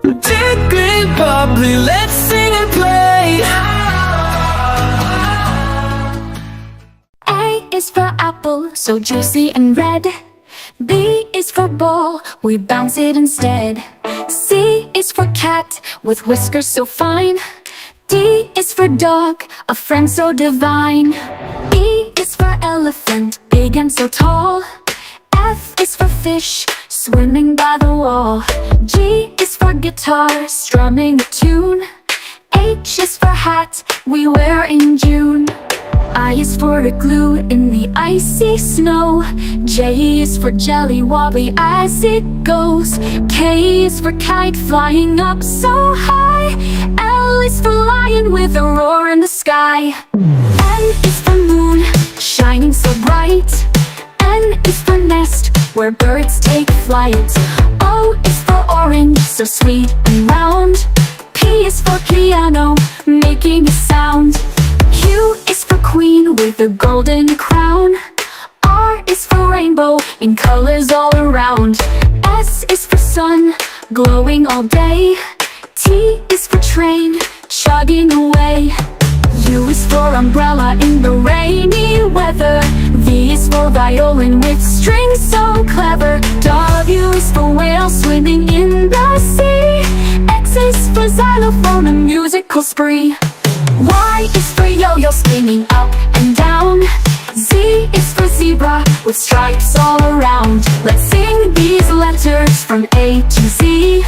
Tickly, bubbly, let's sing and play. A is for apple, so juicy and red. B is for ball, we bounce it instead. C is for cat, with whiskers so fine. D is for dog, a friend so divine. E is for elephant, big and so tall. F is for fish, swimming by the wall. G is for guitar, strumming a tune. H is for hat, we wear in June. I is for a glue in the icy snow. J is for jelly, wobbly as it goes. K is for kite, flying up so high. L is for lion, with a roar in the sky. N is for moon, shining so bright. N is for nest, where birds take flight. O is for orange, so sweet and round. P is for piano, making a sound. Q is for queen, with a golden crown. R is for rainbow, in colors all around. S is for sun, glowing all day. T is for train, chugging away. U is for umbrella in the rainy weather. V is for violin with strings so clever. W is for whale swimming in the sea. X is for xylophone, a musical spree. Y is for yo-yo, spinning up and down. Z is for zebra, with stripes all around. Let's sing these letters from A to Z.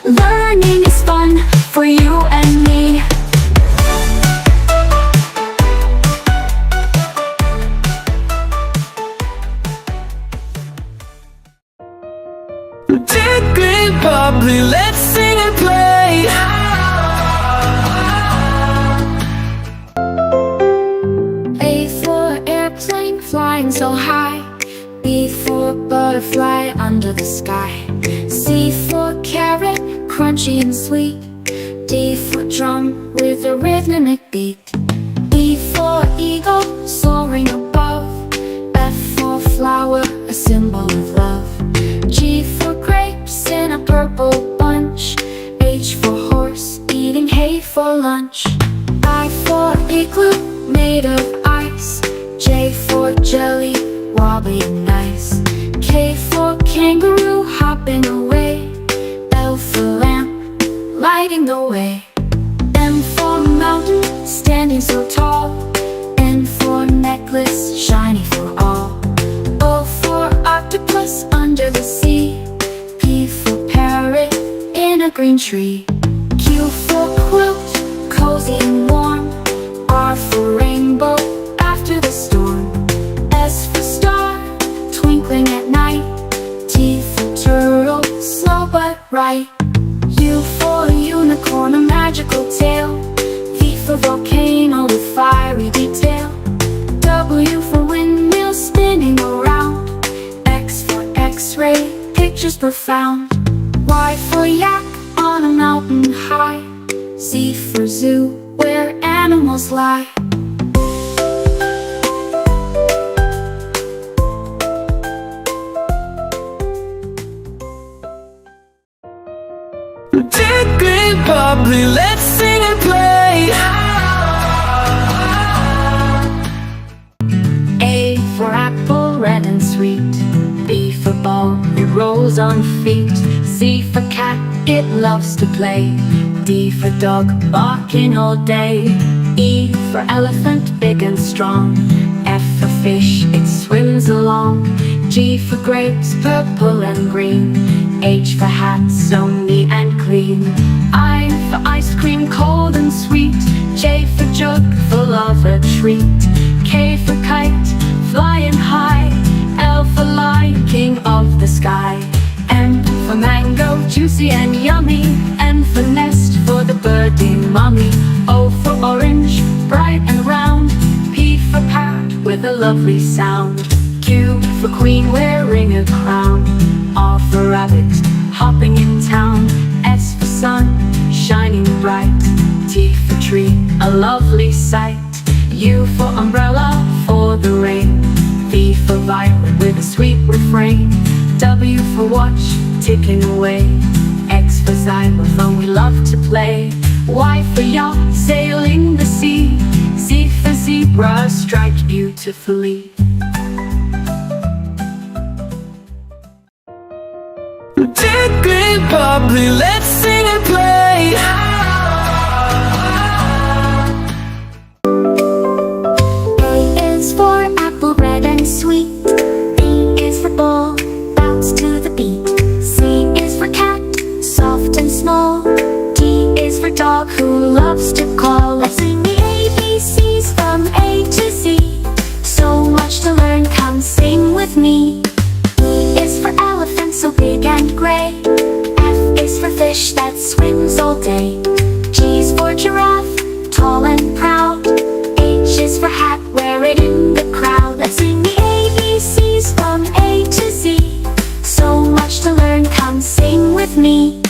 Learning is fun for you and me. Tickly, bubbly, let's sing and play. A for airplane, flying so high. B for butterfly, under the sky. C for carrot, crunchy and sweet. D for drum, with a rhythmic beat. E for eagle, soaring above. F for flower, a symbol of love. G for grapes in a purple bunch. H for horse, eating hay for lunch. I for igloo, made of ice. J for jelly, wobbly and nice. K for kangaroo, hopping away. L for lamp, lighting the way. M for mountain, standing so tall. N for necklace, shiny for all. O for octopus, under the sea. P for parrot, in a green tree. Q for quilt, cozy and warm. R for rainbow, after the storm. S for star, twinkling at night. T for turtle, slow but right. U for unicorn, a magical tale. V for volcano, with fiery detail. W for windmill, spinning around. X for x-ray, pictures profound. Y for yak, on a mountain high. Z for zoo, where animals lie. Tickly, bubbly, let's sing and play. A for apple, red and sweet. B for ball, it rolls on feet. C for cat, it loves to play. D for dog, barking all day. E for elephant, big and strong. F for fish, it swims along. G for grapes, purple and green. H for hat, so neat and clean. I for ice cream, cold and sweet. J for jug, full of a treat. K for kite, flying high. L for lion, king of the sky. M for mango, juicy and yummy. N for nest, for the birdie mommy. O for orange, bright and round. P for parrot, with a lovely sound. Q for queen, wearing a crown. R for rabbit, hopping in town. S for sun, shining bright. T for tree, a lovely sight. U for umbrella, for the rain. V for violet, with a sweet refrain. W for watch, ticking away. X for xylophone, play. Y for yacht, sailing the sea. Z for zebra, striped beautifully. Tickly bubbly, let's sing and play. A is for apple, red and sweet. B is for ball, bounce to the beat. C is for cat, soft and small. D is for dog, who loves to call. Let's sing the ABCs from A to Z. So much to learn, come sing with me. E is for elephant, so big and gray. F is for fish that swims all day. G is for giraffe, tall and proud. H is for hat, wear it in the crowd. Let's sing the ABCs from A to Z. So much to learn, come sing with me.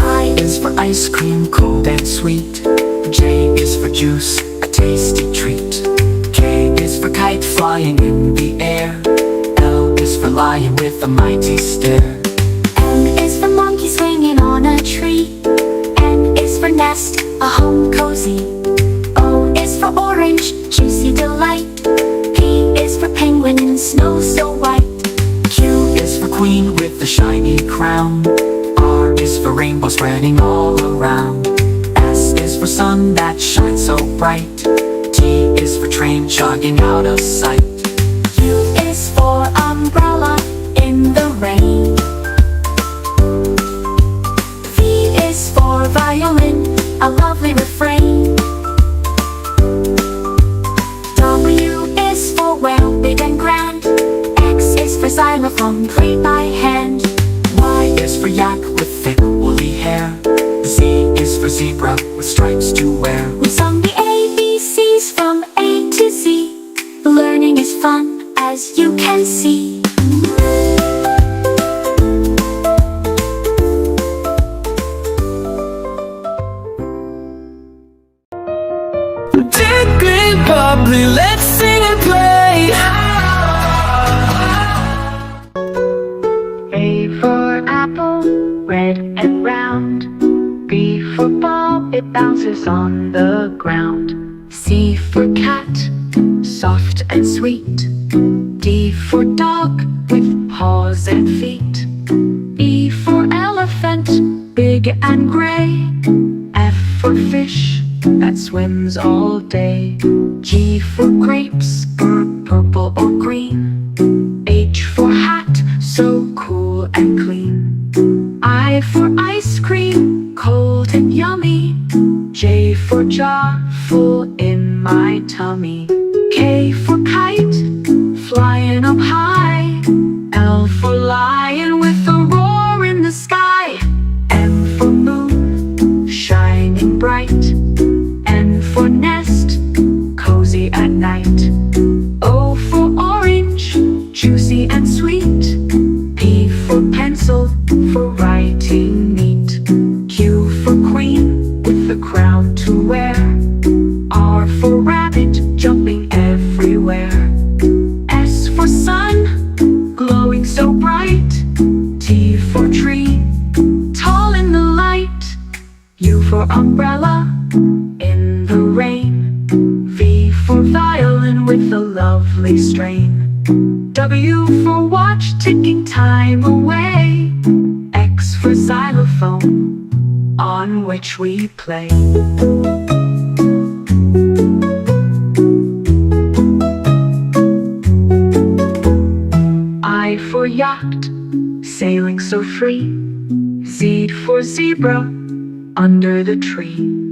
I is for ice cream, cold and sweet. J is for juice, a tasty treat. K is for kite, flying in the air. L is for lion with a mighty stare. M is for monkey, swinging on a tree. N is for nest, a home cozy. O is for orange, juicy delight. P is for penguin, snow so white. Q is for queen with a shiny crown. R is for rainbow spreading all around. S is for sun that shines so bright. T is for train jogging out of sight. U is for umbrella in the rain. V is for violin, a lovely refrain. W is for whale, big and grand. X is for xylophone, played by hand. Y is for yak with thick woolly hair. Z is for zebra with stripes to wear. We sung the ABCs from A to Z. Learning is fun, as you can see. Tickly bubbly, let's sing and play. A for apple, red and round. B for ball, it bounces on the ground. C for cat, soft and sweet. D for dog, with paws and feet. E for elephant, big and gray. F for fish that swims all day. G for grapes, purple or green. H for hat, so cool and clean. I for ice cream, cold and yummy. J for jaw, full in my tummy. K for kite, flying up high. L for lion with a roar in the sky. M for moon, shining bright. N for nest, cozy at night. O for orange, juicy and sweet. P for pencil, for writing neat. Q for queen, with the crown to wear. R for rabbit, jumping everywhere. S for sun, glowing so bright. T for tree, tall in the light. U for umbrella, in the rain. V for violin with a lovely strain. W for watch, ticking time away. X for xylophone, on which we play. I for yacht, sailing so free. Z for zebra, under the tree.